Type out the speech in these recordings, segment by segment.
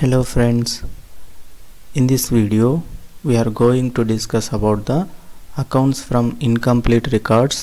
Hello friends, in this video we are going to discuss about the accounts from incomplete records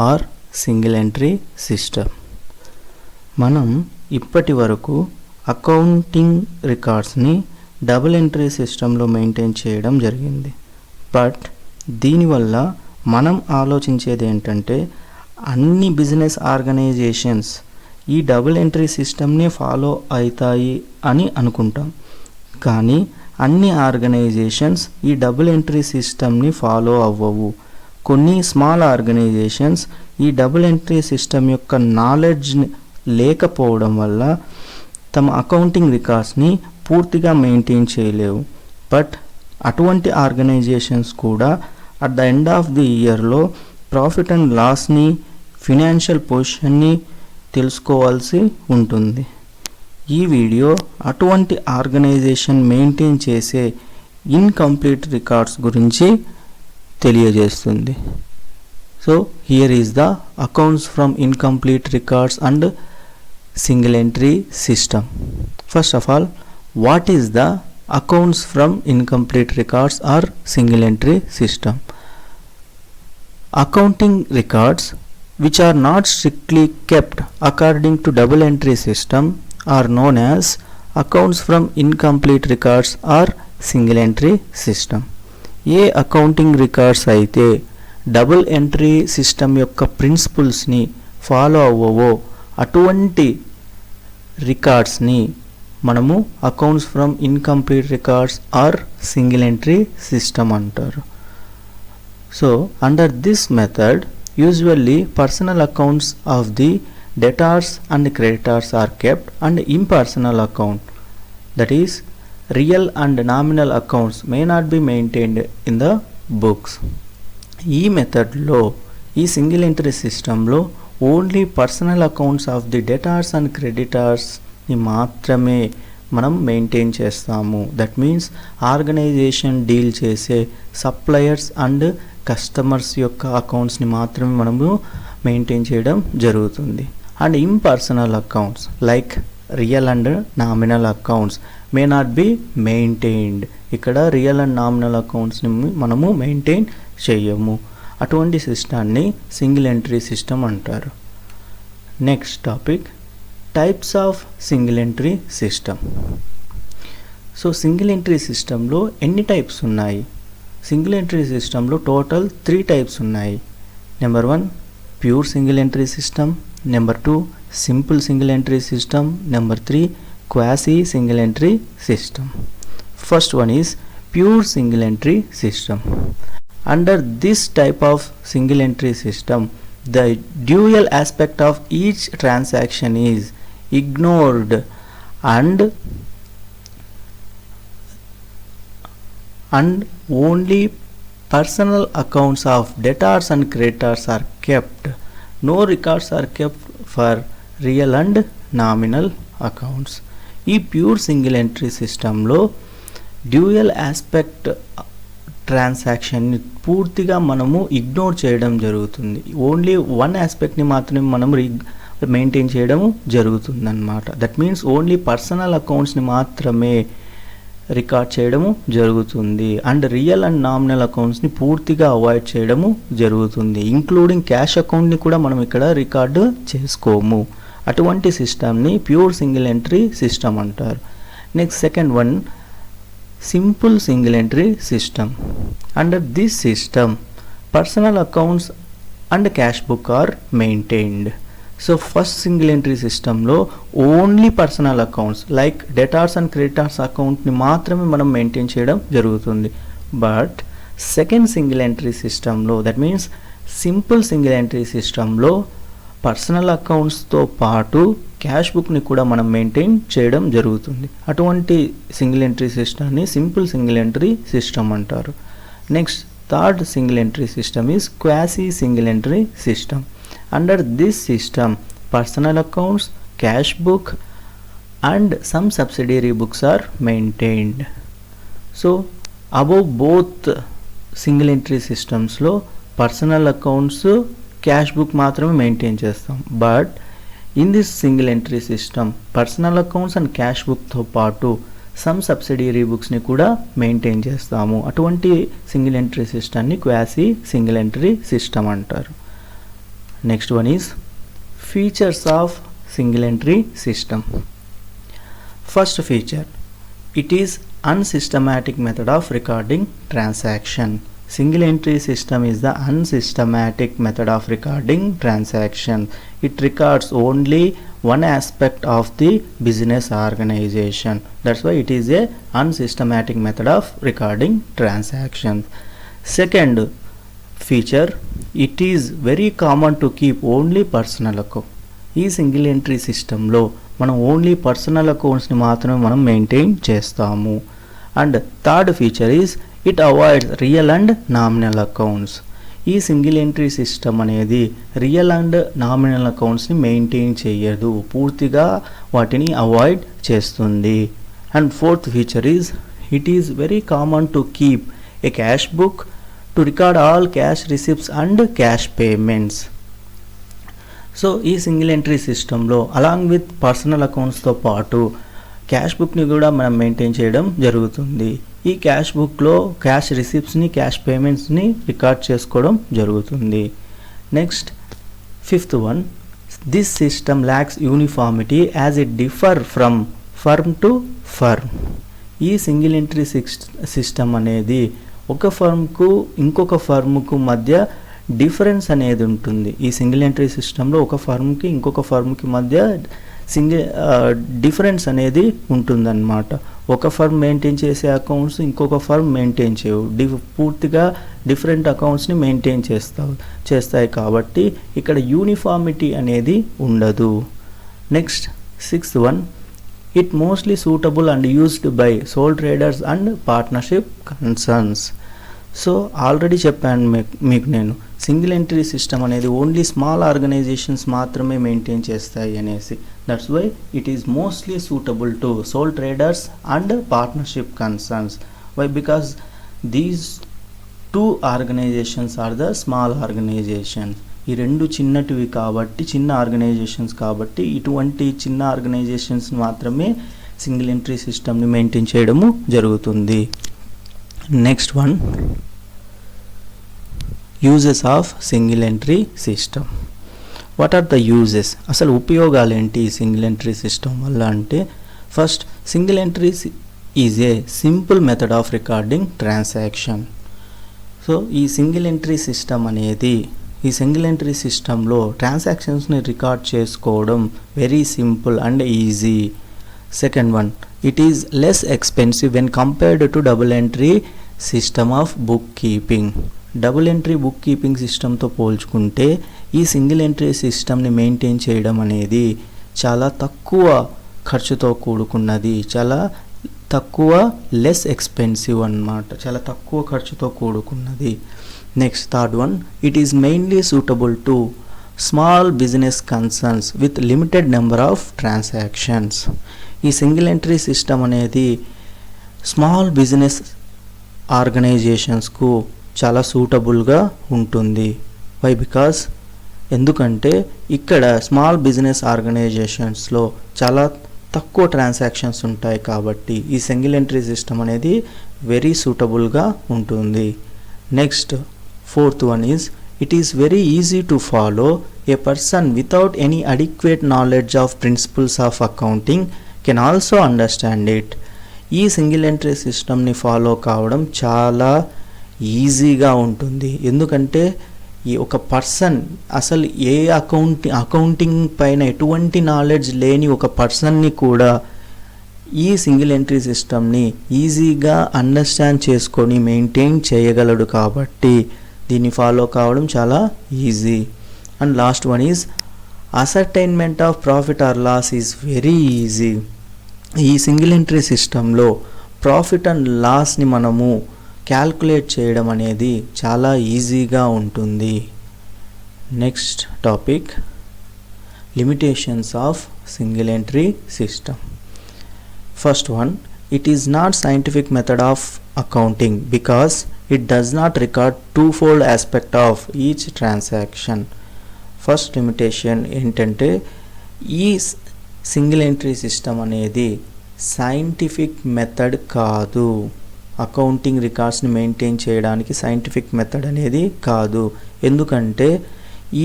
or single entry system. మనం ఇప్పటి వరకు accounting రికార్డ్స్ని double entry సిస్టంలో maintain చేయడం జరిగింది. But దీనివల్ల మనం ఆలోచించేది ఏంటంటే అన్ని బిజినెస్ ఆర్గనైజేషన్స్ ఈ డబుల్ ఎంట్రీ సిస్టమ్ని ఫాలో అవుతాయి అని అనుకుంటాం. కానీ అన్ని ఆర్గనైజేషన్స్ ఈ డబుల్ ఎంట్రీ సిస్టమ్ని ఫాలో అవ్వవు. కొన్ని స్మాల్ ఆర్గనైజేషన్స్ ఈ డబుల్ ఎంట్రీ సిస్టమ్ యొక్క నాలెడ్జ్ లేకపోవడం వల్ల తమ అకౌంటింగ్ రికార్డ్స్ని పూర్తిగా మెయింటైన్ చేయలేవు. బట్ అటువంటి ఆర్గనైజేషన్స్ కూడా at the end of the ఇయర్లో ప్రాఫిట్ అండ్ లాస్ని, ఫినాన్షియల్ పొజిషన్ని తెలుసుకోవాల్సి ఉంటుంది. ఈ వీడియో అటువంటి ఆర్గనైజేషన్ మెయింటైన్ చేసే ఇన్కంప్లీట్ రికార్డ్స్ గురించి తెలియజేస్తుంది. So here is the accounts from incomplete records and single entry system. First of all, what is the accounts from incomplete records or single entry system? Accounting records which are not strictly kept according to double entry system are known as accounts from incomplete records or single entry system. ఏ accounting records అయితే double entry system యొక్క ప్రిన్సిపల్స్ని follow అవ్వవో అటువంటి రికార్డ్స్ని మనము accounts from incomplete records or single entry system అంటారు. So under this method, usually personal accounts of the debtors and creditors are kept and impersonal account, that is real and nominal accounts, may not be maintained in the books. ఈ మెథడ్లో ఈ single entry సిస్టంలో only personal accounts of the debtors and క్రెడిటార్స్ని మాత్రమే మనం maintain చేస్తాము. That means organization deal చేసే suppliers and customers యొక్క అకౌంట్స్ని మాత్రమే మనము మెయింటైన్ చేయడం జరుగుతుంది. And impersonal accounts like real and nominal accounts may not be maintained. ఇక్కడ రియల్ అండ్ నామినల్ అకౌంట్స్ని మనము మెయింటైన్ చేయము. అటువంటి సిస్టాన్ని సింగిల్ ఎంట్రీ సిస్టమ్ అంటారు. Next topic, types of single entry system. So single entry సిస్టంలో ఎన్ని టైప్స్ ఉన్నాయి? సింగిల్ ఎంట్రీ సిస్టంలో టోటల్ 3 టైప్స్ ఉన్నాయి. Number 1 pure single entry system, number 2 simple single entry system, number 3 quasi single entry system. First one is pure single entry system. Under this type of single entry system, the dual aspect of each transaction is ignored and only personal accounts of debtors and creditors are kept. No records are kept for real and nominal accounts. ఈ pure single entry సిస్టంలో dual aspect ట్రాన్సాక్షన్ని పూర్తిగా మనము ignore చేయడం జరుగుతుంది. Only one ఆస్పెక్ట్ని మాత్రమే మనం maintain చేయడం జరుగుతుంది అన్నమాట. దట్ మీన్స్ ఓన్లీ పర్సనల్ అకౌంట్స్ని మాత్రమే రికార్డ్ చేయడము జరుగుతుంది. అండ్ రియల్ అండ్ నామినల్ అకౌంట్స్ని పూర్తిగా అవాయిడ్ చేయడము జరుగుతుంది. ఇంక్లూడింగ్ క్యాష్ అకౌంట్ని కూడా మనం ఇక్కడ రికార్డు చేసుకోము. అటువంటి సిస్టమ్ని ప్యూర్ సింగిల్ ఎంట్రీ సిస్టమ్ అంటారు. Next second one, simple single entry system. Under this system, personal accounts and cash book are maintained. So first single entry system లో only personal accounts like debtors and creditors అకౌంట్ని మాత్రమే మనం maintain చేయడం జరుగుతుంది. But second single entry సిస్టంలో, that means simple single entry సిస్టంలో personal అకౌంట్స్తో పాటు క్యాష్ బుక్ని కూడా మనం మెయింటైన్ చేయడం జరుగుతుంది. అటువంటి సింగిల్ ఎంట్రీ సిస్టమ్ని సింపుల్ సింగిల్ ఎంట్రీ సిస్టమ్ అంటారు. Next third single entry system is quasi single entry system. Under this system personal accounts, cash book and some subsidiary books are maintained. So above both single entry సిస్టమ్స్లో personal accounts, cash book మాత్రమే maintain చేస్తాం. But in this single entry system personal accounts and cash బుక్తో పాటు some subsidiary బుక్స్ని కూడా maintain చేస్తాము. అటువంటి single entry సిస్టమ్ని క్వాసీ సింగిల్ ఎంట్రీ సిస్టమ్ అంటారు. Next one is features of single entry system. First feature, it is unsystematic method of recording transaction. Single entry system is the unsystematic method of recording transaction. It records only one aspect of the business organization. That's why it is a unsystematic method of recording transactions. Second feature, it is very common to keep only personal account. ఈ single entry సిస్టంలో మనం only personal అకౌంట్స్ని మాత్రమే మనం maintain చేస్తాము. And third feature is it avoids real and nominal accounts. ఈ single entry system అనేది real and nominal అకౌంట్స్ని maintain చేయదు, పూర్తిగా వాటిని అవాయిడ్ చేస్తుంది. And fourth feature is it is very common to keep a cash book to record all cash receipts and cash payments. So ఈ single entry సిస్టంలో along with personal అకౌంట్స్తో పాటు cash బుక్ని కూడా మనం మెయింటైన్ చేయడం జరుగుతుంది. ఈ క్యాష్ బుక్లో క్యాష్ రిసిప్ట్స్ని, క్యాష్ పేమెంట్స్ని రికార్డ్ చేసుకోవడం జరుగుతుంది. Next fifth one, this system lacks uniformity as it differ from firm to firm. ఈ సింగిల్ ఎంట్రీ సిస్టమ్ అనేది ఒక ఫర్మ్కు ఇంకొక ఫర్మ్కు మధ్య డిఫరెన్స్ అనేది ఉంటుంది. ఈ సింగిల్ ఎంట్రీ సిస్టంలో ఒక ఫర్మ్కి ఇంకొక ఫర్మ్కి మధ్య డిఫరెన్స్ అనేది ఉంటుందన్నమాట. ఒక ఫర్మ్ మెయింటైన్ చేసే అకౌంట్స్ ఇంకొక ఫర్మ్ మెయింటైన్ చేయవు, పూర్తిగా డిఫరెంట్ అకౌంట్స్ని మెయింటైన్ చేస్తాయి కాబట్టి ఇక్కడ యూనిఫార్మిటీ అనేది ఉండదు. Next sixth one, it mostly suitable and used by sole traders and partnership concerns. So already చెప్పాను మీకు నేను, సింగిల్ ఎంట్రీ సిస్టమ్ అనేది ఓన్లీ స్మాల్ ఆర్గనైజేషన్స్ మాత్రమే మెయింటైన్ చేస్తాయి అనేసి. That's why it is mostly suitable to sole traders and partnership concerns. Why? Because these two organisations are the small organisations. ఈ రెండు చిన్నటివి కాబట్టి, చిన్న ఆర్గనైజేషన్స్ కాబట్టి ఇటువంటి చిన్న ఆర్గనైజేషన్స్ మాత్రమే సింగిల్ ఎంట్రీ సిస్టమ్ని మెయింటైన్ చేయడము జరుగుతుంది. Next one, uses of single entry system. What are the uses? అసలు ఉపయోగాలు ఏంటి ఈ సింగిల్ ఎంట్రీ సిస్టమ్ వల్ల అంటే, first, single entry is a simple method of recording transaction. So ఈ సింగిల్ ఎంట్రీ సిస్టమ్ అనేది, ఈ సింగిల్ ఎంట్రీ సిస్టంలో ట్రాన్సాక్షన్స్ని రికార్డ్ చేసుకోవడం very simple and easy. Second one, it is less expensive when compared to double entry system of bookkeeping. Double entry book keeping సిస్టమ్తో పోల్చుకుంటే ఈ single entry సిస్టమ్ని మెయింటైన్ చేయడం అనేది చాలా తక్కువ ఖర్చుతో కూడుకున్నది, చాలా తక్కువ లెస్ ఎక్స్పెన్సివ్ అన్నమాట, చాలా తక్కువ ఖర్చుతో కూడుకున్నది. Next third one, it is mainly suitable to small business concerns with limited number of transactions. ఈ సింగిల్ ఎంట్రీ సిస్టమ్ అనేది స్మాల్ బిజినెస్ ఆర్గనైజేషన్స్కు చాలా సూటబుల్గా ఉంటుంది. వై? బికాస్ ఎందుకంటే ఇక్కడ స్మాల్ బిజినెస్ ఆర్గనైజేషన్స్లో చాలా తక్కువ ట్రాన్సాక్షన్స్ ఉంటాయి కాబట్టి ఈ సింగిల్ ఎంట్రీ సిస్టమ్ అనేది వెరీ సూటబుల్గా ఉంటుంది. Next fourth one is, it is very easy to follow. A person without any adequate knowledge of principles of accounting can also understand it. ఈ single entry సిస్టమ్ని follow కావడం చాలా ఈజీగా ఉంటుంది. ఎందుకంటే ఈ ఒక పర్సన్ అసలు ఏ అకౌంటింగ్ పైన ఎటువంటి నాలెడ్జ్ లేని ఒక పర్సన్ని కూడా ఈ సింగిల్ ఎంట్రీ సిస్టమ్ని ఈజీగా అండర్స్టాండ్ చేసుకొని మెయింటైన్ చేయగలడు కాబట్టి దీన్ని ఫాలో కావడం చాలా easy. And last one is, ascertainment of profit or loss is very easy. ఈ సింగిల్ ఎంట్రీ సిస్టంలో ప్రాఫిట్ అండ్ లాస్ని మనము క్యాల్కులేట్ చేయడం అనేది చాలా ఈజీగా ఉంటుంది. Next topic, limitations of single entry system. First one, it is not scientific method of accounting because it does not record twofold aspect of each transaction. First limitation ఏంటంటే, ఈ single entry system అనేది scientific method కాదు. Accounting రికార్డ్స్ని maintain చేయడానికి scientific method అనేది కాదు. ఎందుకంటే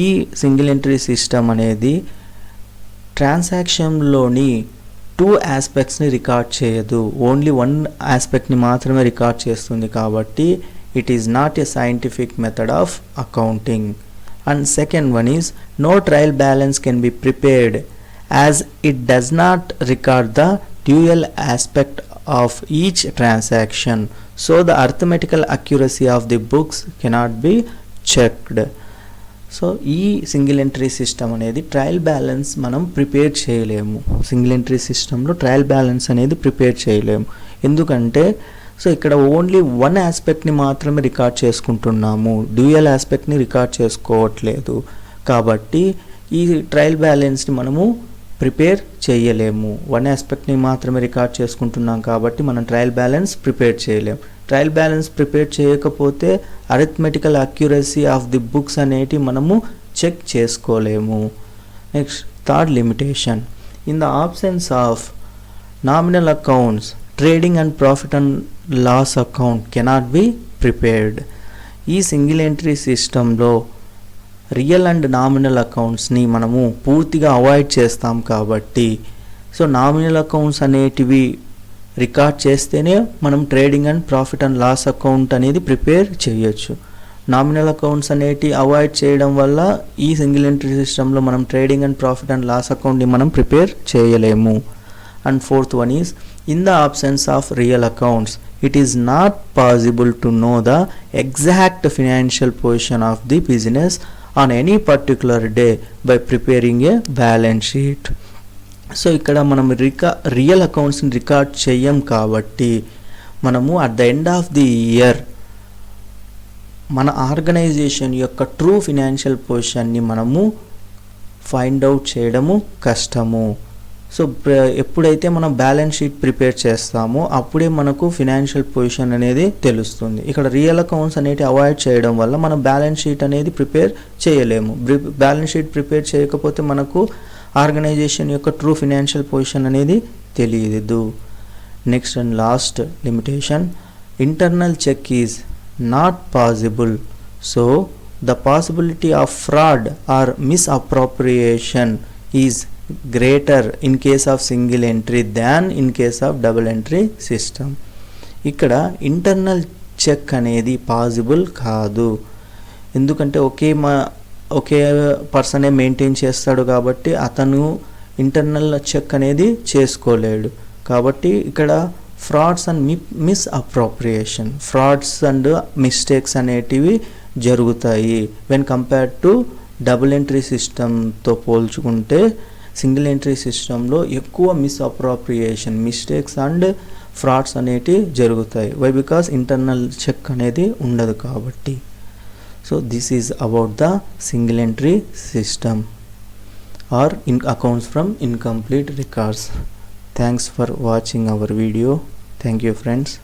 ఈ single entry system అనేది ట్రాన్సాక్షన్లోని 2 ఆస్పెక్ట్స్ని రికార్డ్ చేయదు, ఓన్లీ 1 ఆస్పెక్ట్ని మాత్రమే రికార్డ్ చేస్తుంది. కాబట్టి it is not a scientific method of accounting. And second one is no trial balance can be prepared as it does not record the dual aspect of each transaction, so the arithmetical accuracy of the books cannot be checked. So ఈ single entry system అనేది trial balance మనం prepare చేయలేము. Single entry సిస్టంలో trial balance అనేది prepare చేయలేము. ఎందుకంటే so ఇక్కడ only 1 ఆస్పెక్ట్ని మాత్రమే రికార్డ్ చేసుకుంటున్నాము, డ్యూయల్ ఆస్పెక్ట్ని రికార్డ్ చేసుకోవట్లేదు. కాబట్టి ఈ ట్రయల్ బ్యాలెన్స్ని మనము ప్రిపేర్ చేయలేము. 1 ఆస్పెక్ట్ని మాత్రమే రికార్డ్ చేసుకుంటున్నాం కాబట్టి మనం ట్రయల్ బ్యాలెన్స్ ప్రిపేర్ చేయలేము. ట్రయల్ బ్యాలెన్స్ ప్రిపేర్ చేయకపోతే arithmetical accuracy of the books అనేటివి మనము చెక్ చేసుకోలేము. Next third limitation, in the absence of nominal accounts trading and profit and loss account cannot be prepared. ఈ single entry సిస్టంలో real and nominal అకౌంట్స్ని మనము పూర్తిగా avoid చేస్తాం. కాబట్టి సో నామినల్ అకౌంట్స్ అనేటివి రికార్డ్ చేస్తేనే మనం trading and profit and loss account అనేది ప్రిపేర్ చేయొచ్చు. నామినల్ అకౌంట్స్ అనేటివి అవాయిడ్ చేయడం వల్ల ఈ సింగిల్ ఎంట్రీ సిస్టంలో మనం trading and profit and loss అకౌంట్ని మనం ప్రిపేర్ చేయలేము. And fourth one is in the absence of real accounts it is not possible to know the exact financial position of the business on any particular day by preparing a balance sheet. So ఇక్కడ మనం real అకౌంట్స్ని record చెయ్యం కాబట్టి మనము at the end of the year మన organisation యొక్క true financial పొజిషన్ని మనము find out చేయడము కష్టము. సో ఎప్పుడైతే మనం బ్యాలెన్స్ షీట్ ప్రిపేర్ చేస్తామో అప్పుడే మనకు ఫినాన్షియల్ పొజిషన్ అనేది తెలుస్తుంది. ఇక్కడ రియల్ అకౌంట్స్ అనేవి అవాయిడ్ చేయడం వల్ల మనం బ్యాలెన్స్ షీట్ అనేది ప్రిపేర్ చేయలేము. బ్యాలెన్స్ షీట్ ప్రిపేర్ చేయకపోతే మనకు ఆర్గనైజేషన్ యొక్క ట్రూ ఫినాన్షియల్ పొజిషన్ అనేది తెలియదు. Next and last limitation, internal check is not possible. So the possibility of fraud or misappropriation is greater in case of single entry than in case of double entry system. ఇక్కడ internal check అనేది possible కాదు. ఎందుకంటే ఒకే పర్సనే maintain చేస్తాడు కాబట్టి అతను internal check అనేది చేసుకోలేడు. కాబట్టి ఇక్కడ frauds and misappropriation, frauds and mistakes అనేటివి జరుగుతాయి. When compared to double entry సిస్టంతో పోల్చుకుంటే సింగిల్ ఎంట్రీ సిస్టంలో ఎక్కువ మిస్అప్రోప్రియేషన్, మిస్టేక్స్ అండ్ ఫ్రాడ్స్ అనేటివి జరుగుతాయి. వై? బికాస్ ఇంటర్నల్ చెక్ అనేది ఉండదు కాబట్టి. So this is about the single entry system or accounts from incomplete records. Thanks for watching our video. Thank you friends.